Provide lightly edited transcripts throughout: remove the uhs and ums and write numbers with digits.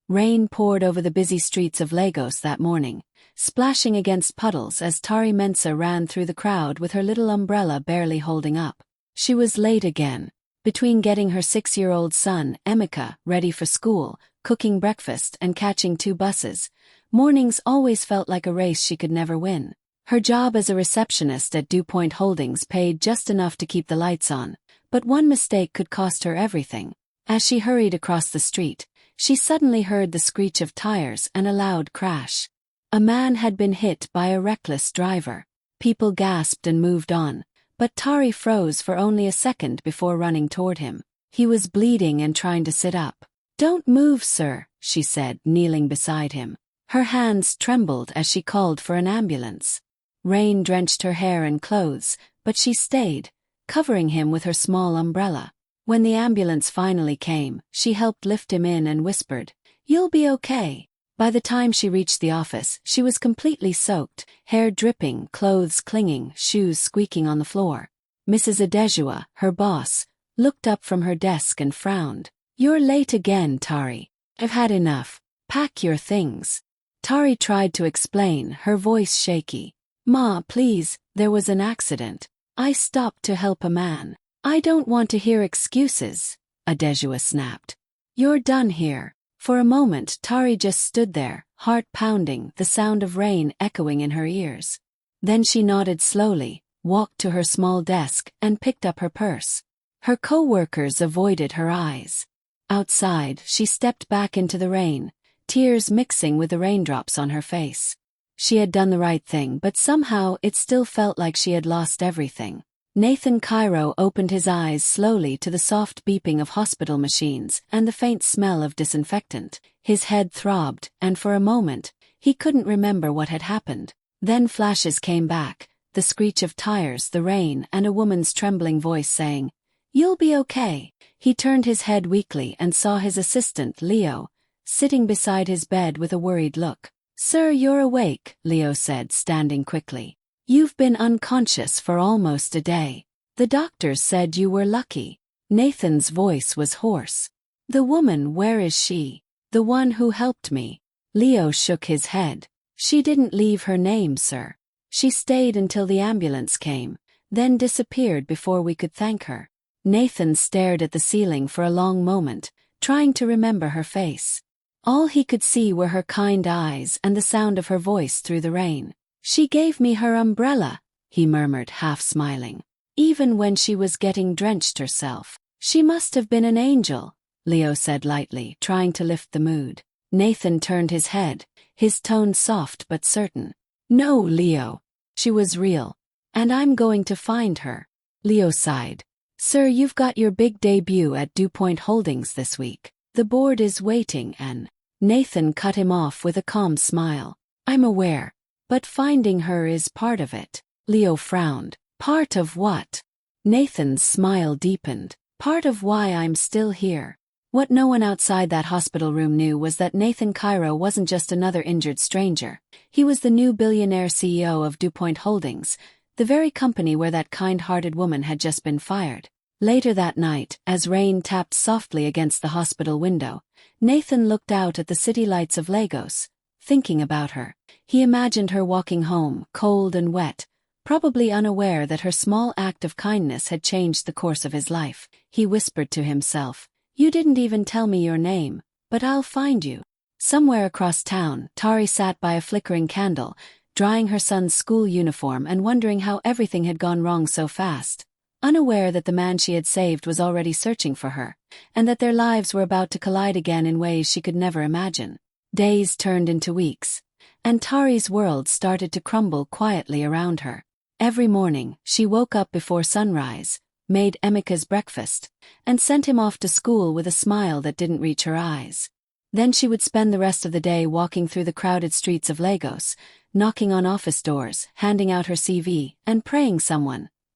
Rain poured over the busy streets of Lagos that morning, splashing against puddles as Tari Mensah ran through the crowd with her little umbrella barely holding up. She was late again. Between getting her 6-year-old son, Emeka, ready for school, cooking breakfast and catching 2 buses, mornings always felt like a race she could never win. Her job as a receptionist at DuPont Holdings paid just enough to keep the lights on, but one mistake could cost her everything. As she hurried across the street, she suddenly heard the screech of tires and a loud crash. A man had been hit by a reckless driver. People gasped and moved on, but Tari froze for only a second before running toward him. He was bleeding and trying to sit up. "Don't move, sir," she said, kneeling beside him. Her hands trembled as she called for an ambulance. Rain drenched her hair and clothes, but she stayed, covering him with her small umbrella. When the ambulance finally came, she helped lift him in and whispered, "You'll be okay." By the time she reached the office, she was completely soaked, hair dripping, clothes clinging, shoes squeaking on the floor. Mrs. Adejua, her boss, looked up from her desk and frowned. "You're late again, Tari. I've had enough. Pack your things." Tari tried to explain, her voice shaky. "Ma, please, there was an accident. I stopped to help a man." "I don't want to hear excuses," Adejua snapped. "You're done here." For a moment Tari just stood there, heart pounding, the sound of rain echoing in her ears. Then she nodded slowly, walked to her small desk, and picked up her purse. Her co-workers avoided her eyes. Outside, she stepped back into the rain, tears mixing with the raindrops on her face. She had done the right thing, but somehow it still felt like she had lost everything. Nathan Cairo opened his eyes slowly to the soft beeping of hospital machines and the faint smell of disinfectant. His head throbbed, and for a moment, he couldn't remember what had happened. Then flashes came back, the screech of tires, the rain, and a woman's trembling voice saying, "You'll be okay." He turned his head weakly and saw his assistant, Leo, sitting beside his bed with a worried look. "Sir, you're awake," Leo said, standing quickly. "You've been unconscious for almost a day. The doctors said you were lucky." Nathan's voice was hoarse. "The woman, where is she? The one who helped me?" Leo shook his head. "She didn't leave her name, sir. She stayed until the ambulance came, then disappeared before we could thank her." Nathan stared at the ceiling for a long moment, trying to remember her face. All he could see were her kind eyes and the sound of her voice through the rain. "She gave me her umbrella," he murmured, half smiling. "Even when she was getting drenched herself. She must have been an angel," Leo said lightly, trying to lift the mood. Nathan turned his head, his tone soft but certain. "No, Leo. She was real. And I'm going to find her." Leo sighed. "Sir, you've got your big debut at DuPont Holdings this week. The board is waiting and—" Nathan cut him off with a calm smile. "I'm aware. But finding her is part of it." Leo frowned. "Part of what?" Nathan's smile deepened. "Part of why I'm still here." What no one outside that hospital room knew was that Nathan Cairo wasn't just another injured stranger. He was the new billionaire CEO of DuPont Holdings, the very company where that kind-hearted woman had just been fired. Later that night, as rain tapped softly against the hospital window, Nathan looked out at the city lights of Lagos, thinking about her. He imagined her walking home, cold and wet, probably unaware that her small act of kindness had changed the course of his life. He whispered to himself, "You didn't even tell me your name, but I'll find you." Somewhere across town, Tari sat by a flickering candle, drying her son's school uniform and wondering how everything had gone wrong so fast, unaware that the man she had saved was already searching for her, and that their lives were about to collide again in ways she could never imagine. Days turned into weeks, and Tari's world started to crumble quietly around her. Every morning, she woke up before sunrise, made Emeka's breakfast, and sent him off to school with a smile that didn't reach her eyes. Then she would spend the rest of the day walking through the crowded streets of Lagos, knocking on office doors, handing out her CV, and praying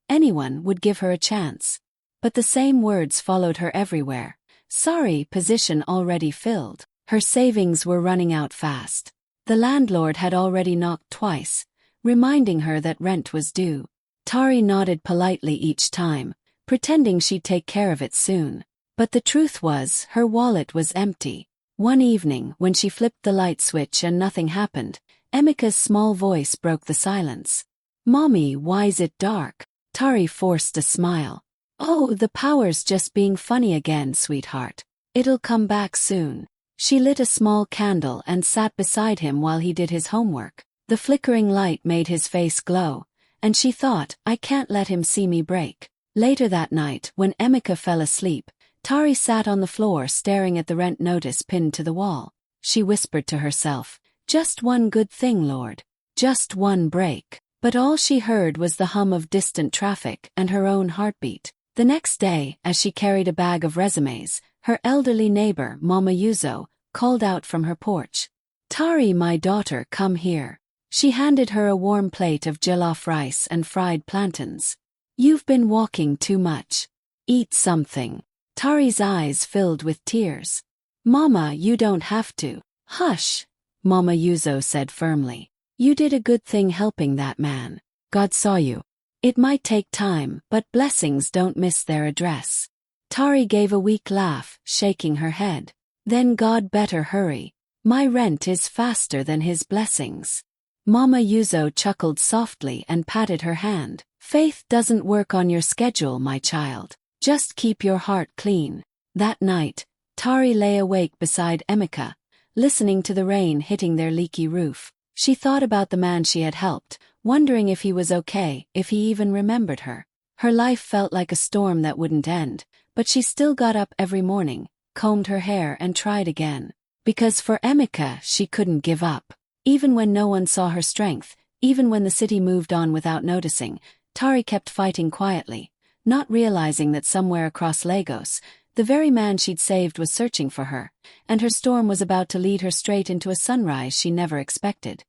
anyone would give her a chance. But the same words followed her everywhere. "Sorry, position already filled." Her savings were running out fast. The landlord had already knocked twice, reminding her that rent was due. Tari nodded politely each time, pretending she'd take care of it soon. But the truth was, her wallet was empty. One evening, when she flipped the light switch and nothing happened, Emika's small voice broke the silence. "Mommy, why's it dark?" Tari forced a smile. "Oh, the power's just being funny again, sweetheart. It'll come back soon." She lit a small candle and sat beside him while he did his homework. The flickering light made his face glow, and she thought, I can't let him see me break. Later that night, when Emika fell asleep, Tari sat on the floor staring at the rent notice pinned to the wall. She whispered to herself, "Just one good thing, Lord. Just one break." But all she heard was the hum of distant traffic and her own heartbeat. The next day, as she carried a bag of resumes, her elderly neighbor, Mama Yuzo, called out from her porch. "Tari, my daughter, come here." She handed her a warm plate of jollof rice and fried plantains. "You've been walking too much. Eat something." Tari's eyes filled with tears. "Mama, you don't have to." "Hush," Mama Yuzo said firmly. "You did a good thing helping that man. God saw you. It might take time, but blessings don't miss their address." Tari gave a weak laugh, shaking her head. "Then God better hurry. My rent is faster than his blessings." Mama Yuzo chuckled softly and patted her hand. "Faith doesn't work on your schedule, my child. Just keep your heart clean." That night, Tari lay awake beside Emika, listening to the rain hitting their leaky roof. She thought about the man she had helped, wondering if he was okay, if he even remembered her. Her life felt like a storm that wouldn't end, but she still got up every morning, combed her hair and tried again. Because for Emika, she couldn't give up. Even when no one saw her strength, even when the city moved on without noticing, Tari kept fighting quietly, not realizing that somewhere across Lagos, the very man she'd saved was searching for her, and her storm was about to lead her straight into a sunrise she never expected.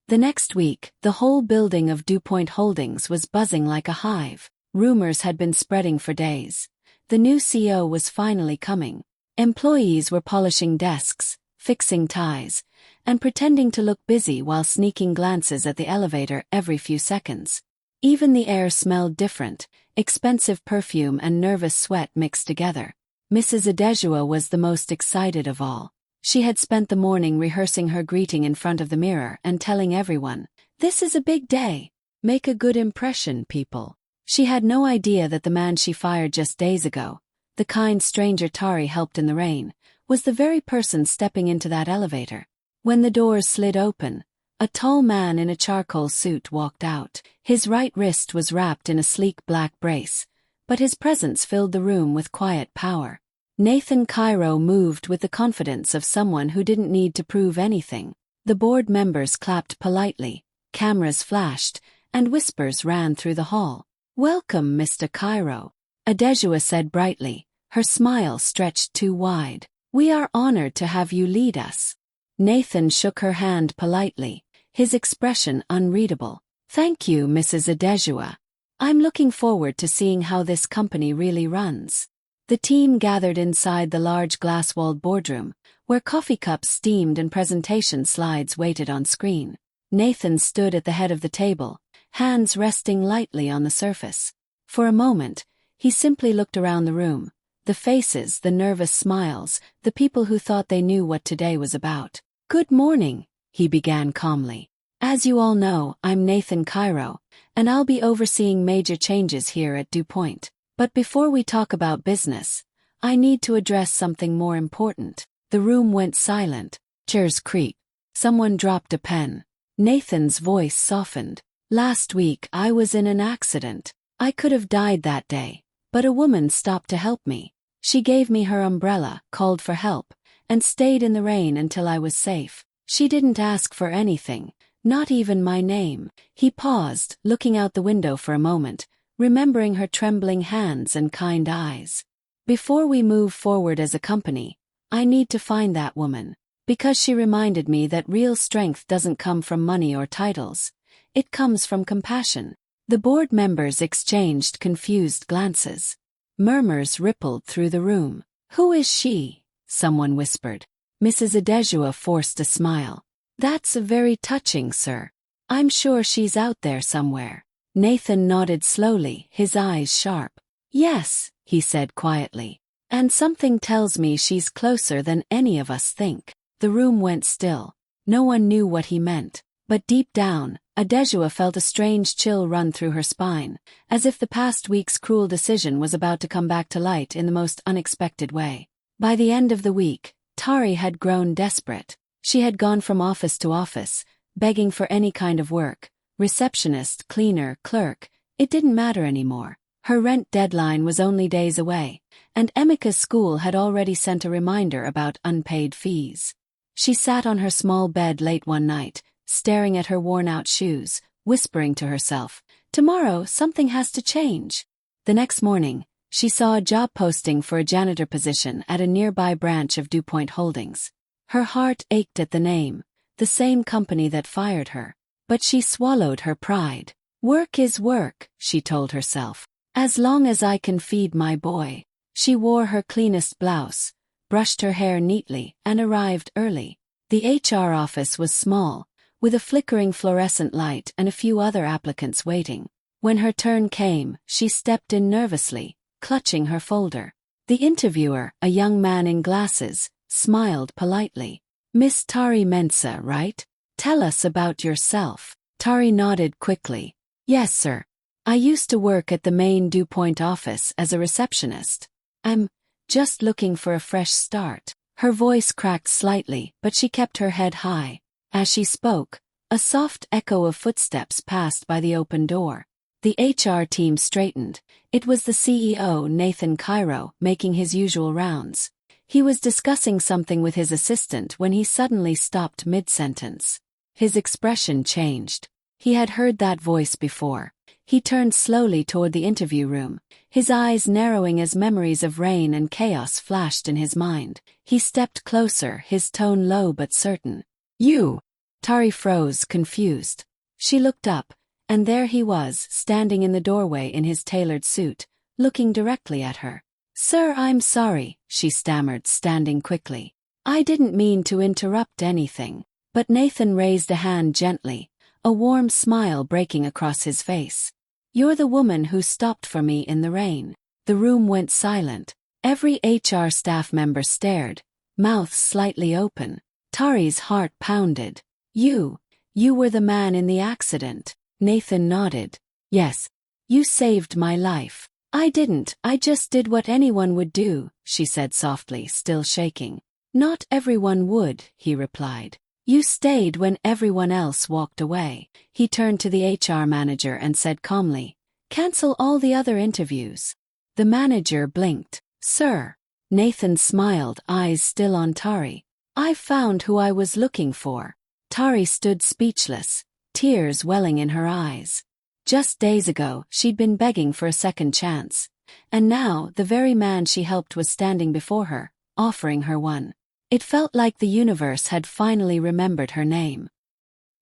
The next week, the whole building of DuPont Holdings was buzzing like a hive. Rumors had been spreading for days. The new CEO was finally coming. Employees were polishing desks, fixing ties, and pretending to look busy while sneaking glances at the elevator every few seconds. Even the air smelled different, expensive perfume and nervous sweat mixed together. Mrs. Adejua was the most excited of all. She had spent the morning rehearsing her greeting in front of the mirror and telling everyone, "This is a big day. Make a good impression, people." She had no idea that the man she fired just days ago, the kind stranger Tari helped in the rain, was the very person stepping into that elevator. When the doors slid open, a tall man in a charcoal suit walked out. His right wrist was wrapped in a sleek black brace, but his presence filled the room with quiet power. Nathan Cairo moved with the confidence of someone who didn't need to prove anything. The board members clapped politely, cameras flashed, and whispers ran through the hall. "Welcome, Mr. Cairo," Adejua said brightly, her smile stretched too wide. "We are honored to have you lead us." Nathan shook her hand politely, his expression unreadable. "Thank you, Mrs. Adejua. I'm looking forward to seeing how this company really runs." The team gathered inside the large glass-walled boardroom, where coffee cups steamed and presentation slides waited on screen. Nathan stood at the head of the table, hands resting lightly on the surface. For a moment, he simply looked around the room, the faces, the nervous smiles, the people who thought they knew what today was about. "Good morning," he began calmly. "As you all know, I'm Nathan Cairo, and I'll be overseeing major changes here at DuPont. But before we talk about business, I need to address something more important." The room went silent. Chairs creaked. Someone dropped a pen. Nathan's voice softened. "Last week I was in an accident. I could have died that day, but a woman stopped to help me. She gave me her umbrella, called for help, and stayed in the rain until I was safe. She didn't ask for anything, not even my name." He paused, looking out the window for a moment, remembering her trembling hands and kind eyes. "Before we move forward as a company, I need to find that woman, because she reminded me that real strength doesn't come from money or titles. It comes from compassion." The board members exchanged confused glances. Murmurs rippled through the room. "Who is she?" someone whispered. Mrs. Adejua forced a smile. "That's very touching, sir. I'm sure she's out there somewhere." Nathan nodded slowly, his eyes sharp. "Yes," he said quietly. And something tells me she's closer than any of us think. The room went still. No one knew what he meant. But deep down, Adejua felt a strange chill run through her spine, as if the past week's cruel decision was about to come back to light in the most unexpected way. By the end of the week, Tari had grown desperate. She had gone from office to office, begging for any kind of work. Receptionist, cleaner, clerk, it didn't matter anymore. Her rent deadline was only days away, and Emika's school had already sent a reminder about unpaid fees. She sat on her small bed late one night, staring at her worn-out shoes, whispering to herself, "Tomorrow something has to change." The next morning, she saw a job posting for a janitor position at a nearby branch of DuPont Holdings. Her heart ached at the name, the same company that fired her. But she swallowed her pride. "Work is work," she told herself. "As long as I can feed my boy." She wore her cleanest blouse, brushed her hair neatly, and arrived early. The HR office was small, with a flickering fluorescent light and a few other applicants waiting. When her turn came, she stepped in nervously, clutching her folder. The interviewer, a young man in glasses, smiled politely. "Miss Tari Mensah, right? Tell us about yourself." Tari nodded quickly. "Yes, sir. I used to work at the main DuPont office as a receptionist. I'm just looking for a fresh start." Her voice cracked slightly, but she kept her head high. As she spoke, a soft echo of footsteps passed by the open door. The HR team straightened. It was the CEO, Nathan Cairo, making his usual rounds. He was discussing something with his assistant when he suddenly stopped mid-sentence. His expression changed. He had heard that voice before. He turned slowly toward the interview room, his eyes narrowing as memories of rain and chaos flashed in his mind. He stepped closer, his tone low but certain. "You!" Tari froze, confused. She looked up, and there he was, standing in the doorway in his tailored suit, looking directly at her. "Sir, I'm sorry," she stammered, standing quickly. "I didn't mean to interrupt anything." But Nathan raised a hand gently, a warm smile breaking across his face. "You're the woman who stopped for me in the rain." The room went silent. Every HR staff member stared, mouths slightly open. Tari's heart pounded. You were the man in the accident." Nathan nodded. "Yes. You saved my life." "I didn't, I just did what anyone would do," she said softly, still shaking. "Not everyone would," he replied. "You stayed when everyone else walked away." He turned to the HR manager and said calmly, "Cancel all the other interviews." The manager blinked. "Sir." Nathan smiled, eyes still on Tari. "I found who I was looking for." Tari stood speechless, tears welling in her eyes. Just days ago, she'd been begging for a second chance. And now, the very man she helped was standing before her, offering her one. It felt like the universe had finally remembered her name.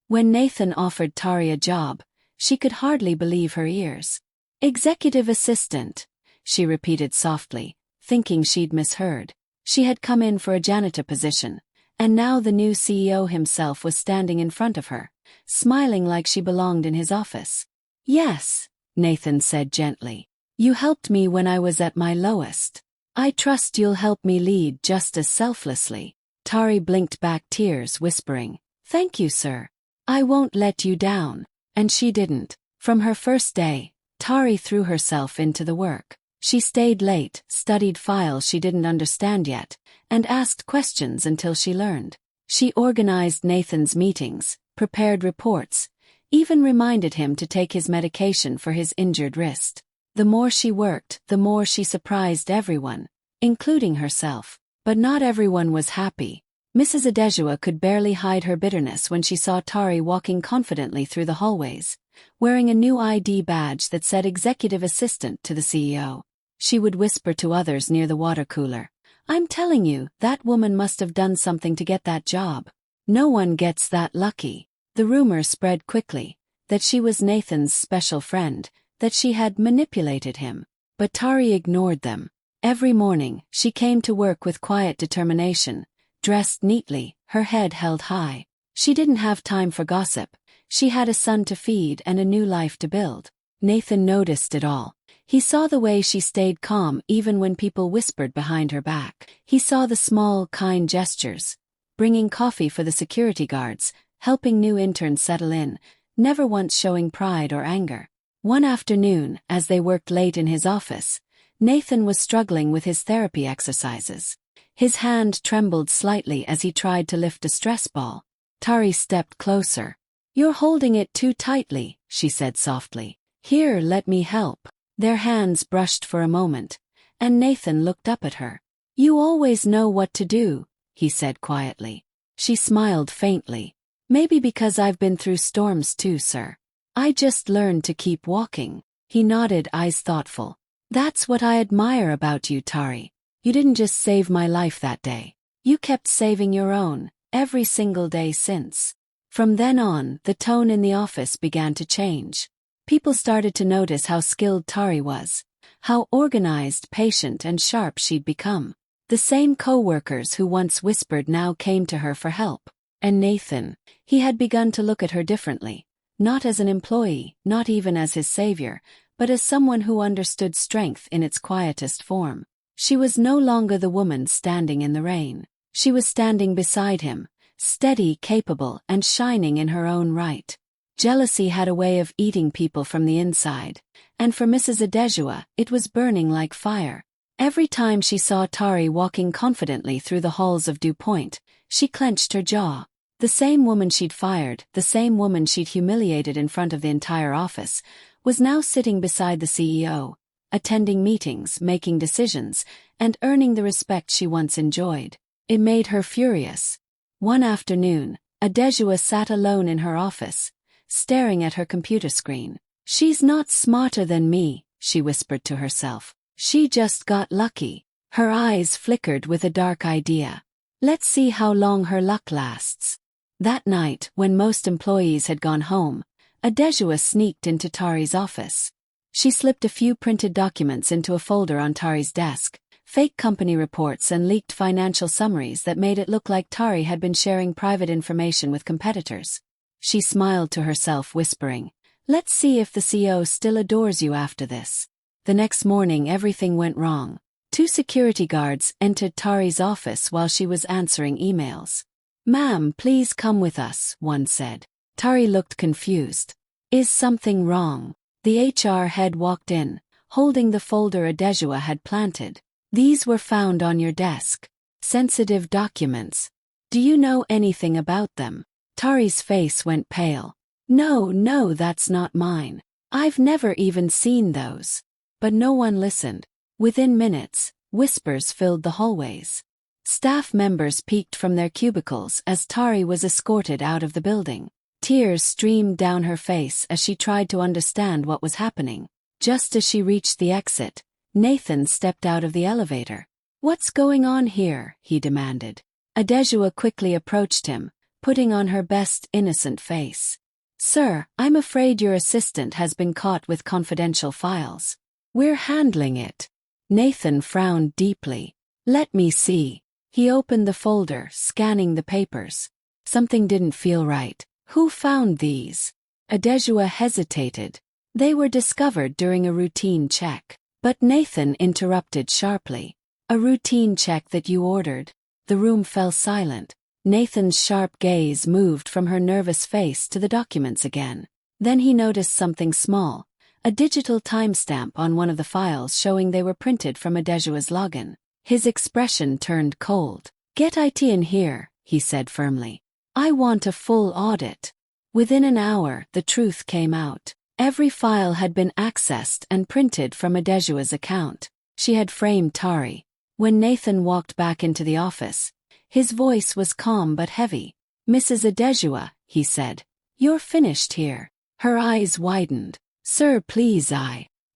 When Nathan offered Tari a job, she could hardly believe her ears. "Executive assistant," she repeated softly, thinking she'd misheard. She had come in for a janitor position, and now the new CEO himself was standing in front of her, smiling like she belonged in his office. "Yes," Nathan said gently. "You helped me when I was at my lowest. I trust you'll help me lead just as selflessly." Tari blinked back tears, whispering, "Thank you, sir. I won't let you down." And she didn't. From her first day, Tari threw herself into the work. She stayed late, studied files she didn't understand yet, and asked questions until she learned. She organized Nathan's meetings, prepared reports, even reminded him to take his medication for his injured wrist. The more she worked, the more she surprised everyone, including herself. But not everyone was happy. Mrs. Adejua could barely hide her bitterness when she saw Tari walking confidently through the hallways, wearing a new ID badge that said Executive Assistant to the CEO. She would whisper to others near the water cooler, "I'm telling you, that woman must have done something to get that job. No one gets that lucky." The rumor spread quickly, that she was Nathan's special friend, that she had manipulated him. But Tari ignored them. Every morning, she came to work with quiet determination, dressed neatly, her head held high. She didn't have time for gossip. She had a son to feed and a new life to build. Nathan noticed it all. He saw the way she stayed calm even when people whispered behind her back. He saw the small, kind gestures, bringing coffee for the security guards, helping new interns settle in, never once showing pride or anger. One afternoon, as they worked late in his office, Nathan was struggling with his therapy exercises. His hand trembled slightly as he tried to lift a stress ball. Tari stepped closer. "You're holding it too tightly," she said softly. "Here, let me help." Their hands brushed for a moment, and Nathan looked up at her. "You always know what to do," he said quietly. She smiled faintly. "Maybe because I've been through storms too, sir. I just learned to keep walking." He nodded, eyes thoughtful. "That's what I admire about you, Tari. You didn't just save my life that day. You kept saving your own, every single day since." From then on, the tone in the office began to change. People started to notice how skilled Tari was, how organized, patient, and sharp she'd become. The same co-workers who once whispered now came to her for help. And Nathan, he had begun to look at her differently, not as an employee, not even as his savior, but as someone who understood strength in its quietest form. She was no longer the woman standing in the rain. She was standing beside him, steady, capable, and shining in her own right. Jealousy had a way of eating people from the inside, and for Mrs. Adejua, it was burning like fire. Every time she saw Tari walking confidently through the halls of DuPont, she clenched her jaw. The same woman she'd fired, the same woman she'd humiliated in front of the entire office, was now sitting beside the CEO, attending meetings, making decisions, and earning the respect she once enjoyed. It made her furious. One afternoon, Adejua sat alone in her office, staring at her computer screen. "She's not smarter than me," she whispered to herself. "She just got lucky." Her eyes flickered with a dark idea. "Let's see how long her luck lasts." That night, when most employees had gone home, Adejua sneaked into Tari's office. She slipped a few printed documents into a folder on Tari's desk, fake company reports and leaked financial summaries that made it look like Tari had been sharing private information with competitors. She smiled to herself, whispering, "Let's see if the CEO still adores you after this." The next morning everything went wrong. 2 security guards entered Tari's office while she was answering emails. "Ma'am, please come with us," one said. Tari looked confused. "Is something wrong?" The HR head walked in, holding the folder Adejua had planted. "These were found on your desk. Sensitive documents. Do you know anything about them?" Tari's face went pale. No, that's not mine. I've never even seen those." But no one listened. Within minutes, whispers filled the hallways. Staff members peeked from their cubicles as Tari was escorted out of the building. Tears streamed down her face as she tried to understand what was happening. Just as she reached the exit, Nathan stepped out of the elevator. "What's going on here?" he demanded. Adejua quickly approached him, putting on her best innocent face. "Sir, I'm afraid your assistant has been caught with confidential files. We're handling it." Nathan frowned deeply. "Let me see." He opened the folder, scanning the papers. Something didn't feel right. "Who found these?" Adejua hesitated. "They were discovered during a routine check." But Nathan interrupted sharply. "A routine check that you ordered?" The room fell silent. Nathan's sharp gaze moved from her nervous face to the documents again. Then he noticed something small, a digital timestamp on one of the files showing they were printed from Adejua's login. His expression turned cold. "Get IT in here," he said firmly. "I want a full audit." Within an hour, the truth came out. Every file had been accessed and printed from Adejua's account. She had framed Tari. When Nathan walked back into the office, his voice was calm but heavy. "Mrs. Adejua," he said, "you're finished here." Her eyes widened. "Sir, please,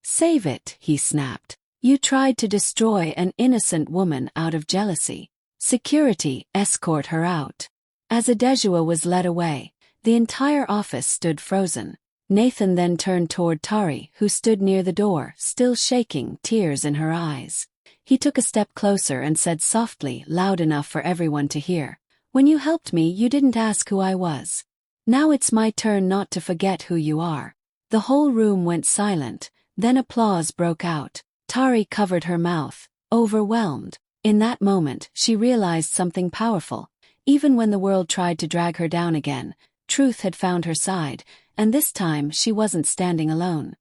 save it," he snapped. "You tried to destroy an innocent woman out of jealousy. Security, escort her out." As Adejua was led away, the entire office stood frozen. Nathan then turned toward Tari, who stood near the door, still shaking, tears in her eyes. He took a step closer and said softly, loud enough for everyone to hear, "When you helped me, you didn't ask who I was. Now it's my turn not to forget who you are." The whole room went silent, then applause broke out. Tari covered her mouth, overwhelmed. In that moment, she realized something powerful. Even when the world tried to drag her down again, truth had found her side, and this time she wasn't standing alone.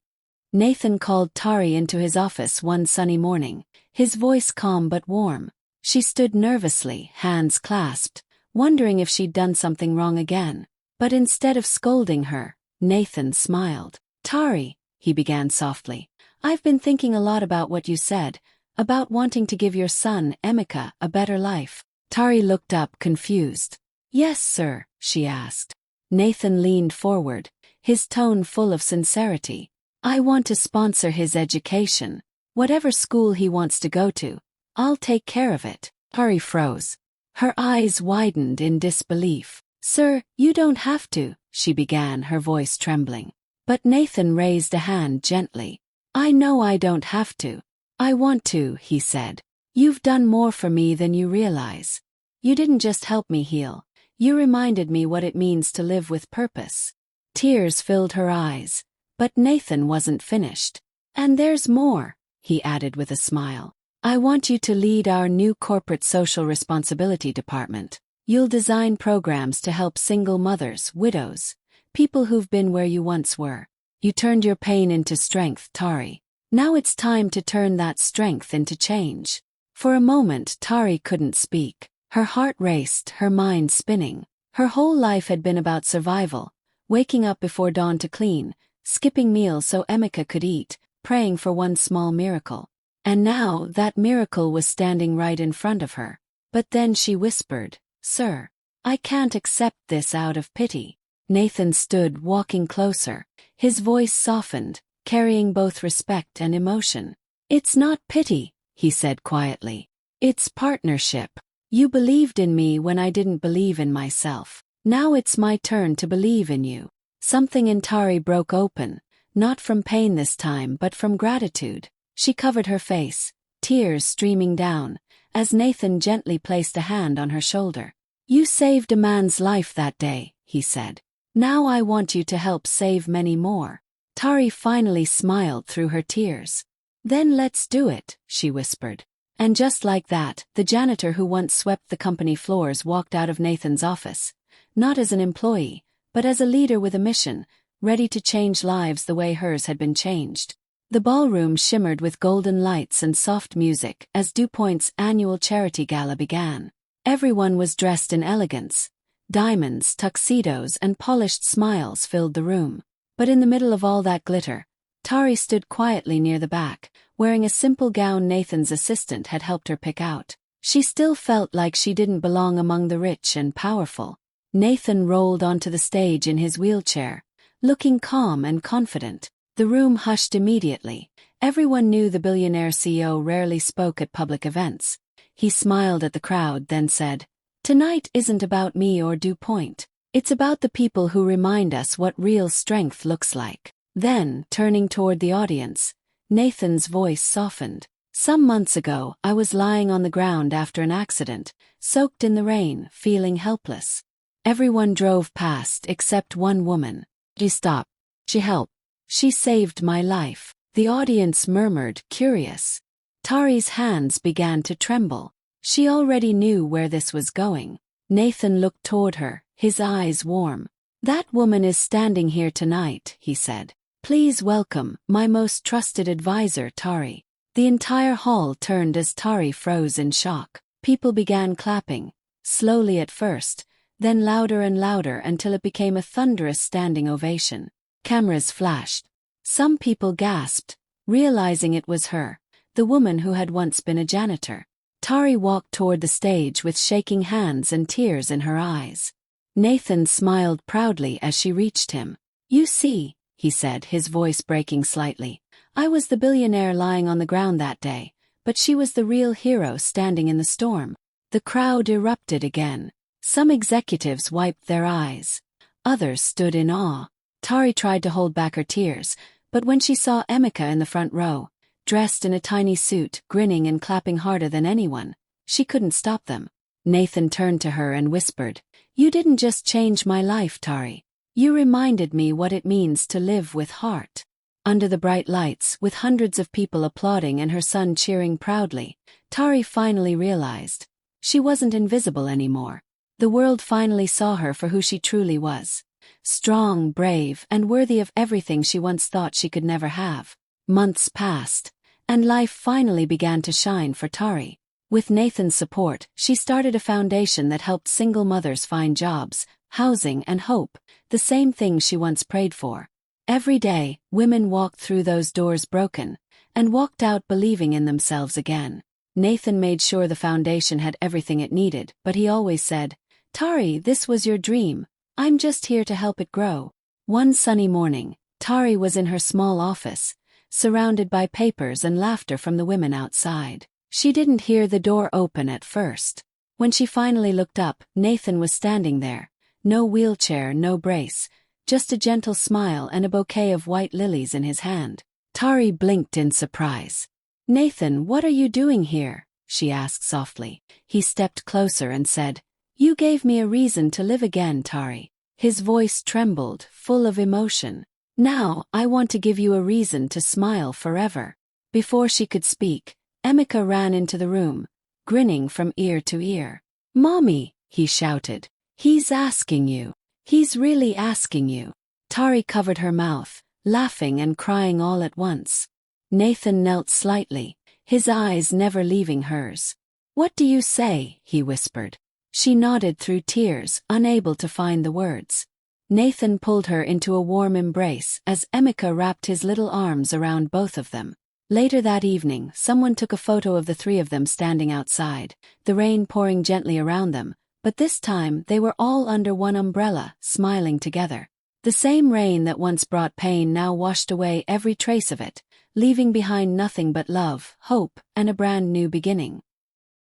Nathan called Tari into his office one sunny morning, his voice calm but warm. She stood nervously, hands clasped, wondering if she'd done something wrong again. But instead of scolding her, Nathan smiled. "Tari," he began softly, "I've been thinking a lot about what you said, about wanting to give your son, Emeka, a better life." Tari looked up, confused. "Yes, sir," she asked. Nathan leaned forward, his tone full of sincerity. "I want to sponsor his education. Whatever school he wants to go to, I'll take care of it." Tari froze. Her eyes widened in disbelief. "Sir, you don't have to," she began, her voice trembling. But Nathan raised a hand gently. "I know I don't have to. I want to," he said. "You've done more for me than you realize. You didn't just help me heal, you reminded me what it means to live with purpose." Tears filled her eyes, but Nathan wasn't finished. "And there's more," he added with a smile. "I want you to lead our new corporate social responsibility department. You'll design programs to help single mothers, widows, people who've been where you once were. You turned your pain into strength, Tari. Now it's time to turn that strength into change." For a moment Tari couldn't speak. Her heart raced, her mind spinning. Her whole life had been about survival, waking up before dawn to clean, skipping meals so Emeka could eat, praying for one small miracle. And now that miracle was standing right in front of her. But then she whispered, "Sir, I can't accept this out of pity." Nathan stood, walking closer. His voice softened, carrying both respect and emotion. "It's not pity," he said quietly. "It's partnership. You believed in me when I didn't believe in myself. Now it's my turn to believe in you." Something in Tari broke open, not from pain this time but from gratitude. She covered her face, tears streaming down, as Nathan gently placed a hand on her shoulder. "You saved a man's life that day," he said. "Now I want you to help save many more." Tari finally smiled through her tears. "Then let's do it," she whispered. And just like that, the janitor who once swept the company floors walked out of Nathan's office, not as an employee, but as a leader with a mission, ready to change lives the way hers had been changed. The ballroom shimmered with golden lights and soft music as DuPont's annual charity gala began. Everyone was dressed in elegance. Diamonds, tuxedos, and polished smiles filled the room. But in the middle of all that glitter, Tari stood quietly near the back, wearing a simple gown Nathan's assistant had helped her pick out. She still felt like she didn't belong among the rich and powerful. Nathan rolled onto the stage in his wheelchair, looking calm and confident. The room hushed immediately. Everyone knew the billionaire CEO rarely spoke at public events. He smiled at the crowd, then said, "Tonight isn't about me or DuPont. It's about the people who remind us what real strength looks like." Then, turning toward the audience, Nathan's voice softened. "Some months ago, I was lying on the ground after an accident, soaked in the rain, feeling helpless. Everyone drove past except one woman. She stopped. She helped. She saved my life." The audience murmured, curious. Tari's hands began to tremble. She already knew where this was going. Nathan looked toward her, his eyes warm. "That woman is standing here tonight," he said. "Please welcome my most trusted advisor, Tari." The entire hall turned as Tari froze in shock. People began clapping, slowly at first, then louder and louder until it became a thunderous standing ovation. Cameras flashed. Some people gasped, realizing it was her, the woman who had once been a janitor. Tari walked toward the stage with shaking hands and tears in her eyes. Nathan smiled proudly as she reached him. "You see," he said, his voice breaking slightly, "I was the billionaire lying on the ground that day, but she was the real hero standing in the storm." The crowd erupted again. Some executives wiped their eyes. Others stood in awe. Tari tried to hold back her tears, but when she saw Emeka in the front row, dressed in a tiny suit, grinning and clapping harder than anyone, she couldn't stop them. Nathan turned to her and whispered, "You didn't just change my life, Tari. You reminded me what it means to live with heart. Under the bright lights, with hundreds of people applauding and her son cheering proudly, Tari finally realized. She wasn't invisible anymore. The world finally saw her for who she truly was. Strong, brave, and worthy of everything she once thought she could never have. Months passed, and life finally began to shine for Tari. With Nathan's support, she started a foundation that helped single mothers find jobs, housing, and hope, the same things she once prayed for. Every day, women walked through those doors broken, and walked out believing in themselves again. Nathan made sure the foundation had everything it needed, but he always said, "Tari, this was your dream. I'm just here to help it grow." One sunny morning, Tari was in her small office, surrounded by papers and laughter from the women outside. She didn't hear the door open at first. When she finally looked up, Nathan was standing there. No wheelchair, no brace, just a gentle smile and a bouquet of white lilies in his hand. Tari blinked in surprise. "Nathan, what are you doing here?" she asked softly. He stepped closer and said, "You gave me a reason to live again, Tari." His voice trembled, full of emotion. "Now, I want to give you a reason to smile forever." Before she could speak, Emeka ran into the room, grinning from ear to ear. "Mommy," he shouted. "He's asking you. He's really asking you." Tari covered her mouth, laughing and crying all at once. Nathan knelt slightly, his eyes never leaving hers. "What do you say?" he whispered. She nodded through tears, unable to find the words. Nathan pulled her into a warm embrace as Emeka wrapped his little arms around both of them. Later that evening, someone took a photo of the three of them standing outside, the rain pouring gently around them, but this time they were all under one umbrella, smiling together. The same rain that once brought pain now washed away every trace of it, leaving behind nothing but love, hope, and a brand new beginning.